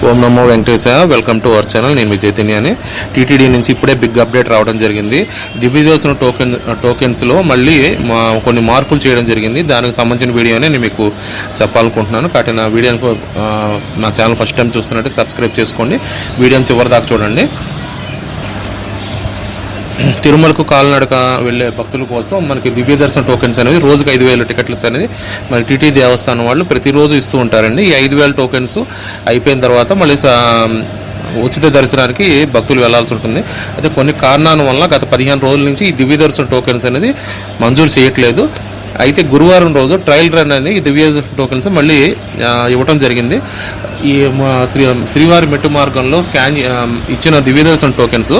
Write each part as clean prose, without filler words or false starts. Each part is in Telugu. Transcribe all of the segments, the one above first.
Om Namo Venkatesaya. Welcome to our channel. నేను మీ చైతన్యాన్ని. టీటీడీ నుంచి ఇప్పుడే బిగ్ అప్డేట్ రావడం జరిగింది. దివ్య దర్శనం టోకెన్స్లో మళ్ళీ కొన్ని మార్పులు చేయడం జరిగింది. దానికి సంబంధించిన వీడియోనే నేను మీకు చెప్పాలనుకుంటున్నాను. కాబట్టి నా వీడియోని నా ఛానల్ ఫస్ట్ టైం చూస్తున్నట్టే సబ్స్క్రైబ్ చేసుకోండి. వీడియోని చివరి దాకా చూడండి. తిరుమలకు కాలినడక వెళ్ళే భక్తుల కోసం మనకి దివ్య దర్శన టోకెన్స్ అనేవి రోజుకి 5,000 టికెట్స్ అనేది మరి టీటీ దేవస్థానం వాళ్ళు ప్రతిరోజు ఇస్తూ ఉంటారండి. ఈ 5,000 టోకెన్స్ అయిపోయిన తర్వాత మళ్ళీ ఉచిత దర్శనానికి భక్తులు వెళ్లాల్సి ఉంటుంది. అయితే కొన్ని కారణాల వల్ల గత 15 రోజుల నుంచి ఈ దివ్య దర్శన టోకెన్స్ అనేది మంజూరు చేయట్లేదు. అయితే గురువారం రోజు ట్రయల్ రన్ అనేది ఈ దివ్య టోకెన్స్ మళ్ళీ ఇవ్వడం జరిగింది. ఈ శ్రీవారి మెట్టు మార్గంలో ఇచ్చిన దివ్య దర్శన టోకెన్స్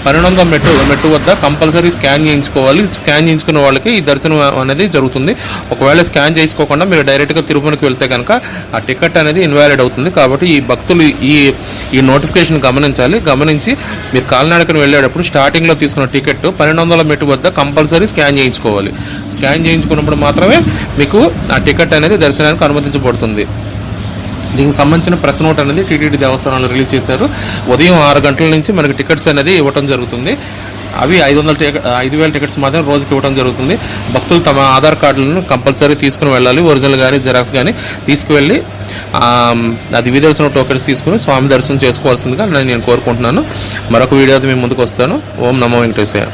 12వ మెట్టు వద్ద కంపల్సరీ స్కాన్ చేయించుకోవాలి. స్కాన్ చేయించుకున్న వాళ్ళకి ఈ దర్శనం అనేది జరుగుతుంది. ఒకవేళ స్కాన్ చేయించుకోకుండా మీరు డైరెక్ట్గా తిరుమలకి వెళ్తే కనుక ఆ టికెట్ అనేది ఇన్వాలిడ్ అవుతుంది. కాబట్టి ఈ భక్తులు ఈ నోటిఫికేషన్ గమనించి మీరు కాలినడకను వెళ్ళేటప్పుడు స్టార్టింగ్లో తీసుకున్న టికెట్ 12వ మెట్టు వద్ద కంపల్సరీ స్కాన్ చేయించుకోవాలి. స్కాన్ చేయించుకున్నప్పుడు మాత్రమే మీకు ఆ టికెట్ అనేది దర్శనానికి అనుమతించబడుతుంది. దీనికి సంబంధించిన ప్రెస్ నోట్ అనేది టీటీడీ దేవస్థానాలు రిలీజ్ చేశారు. ఉదయం 6 గంటల నుంచి మనకి టికెట్స్ అనేది ఇవ్వడం జరుగుతుంది. అవి 5,000 టికెట్స్ మాత్రం రోజుకి ఇవ్వడం జరుగుతుంది. భక్తులు తమ ఆధార్ కార్డులను కంపల్సరీ తీసుకుని వెళ్ళాలి. ఒరిజినల్ కానీ జిరాక్స్ కానీ తీసుకువెళ్ళి అది దివ్య దర్శనం టోకెన్స్ తీసుకుని స్వామి దర్శనం చేసుకోవాల్సిందిగా నేను కోరుకుంటున్నాను. మరొక వీడియోతో మేము ముందుకు వస్తాను. ఓం నమో వెంకటేశాయ.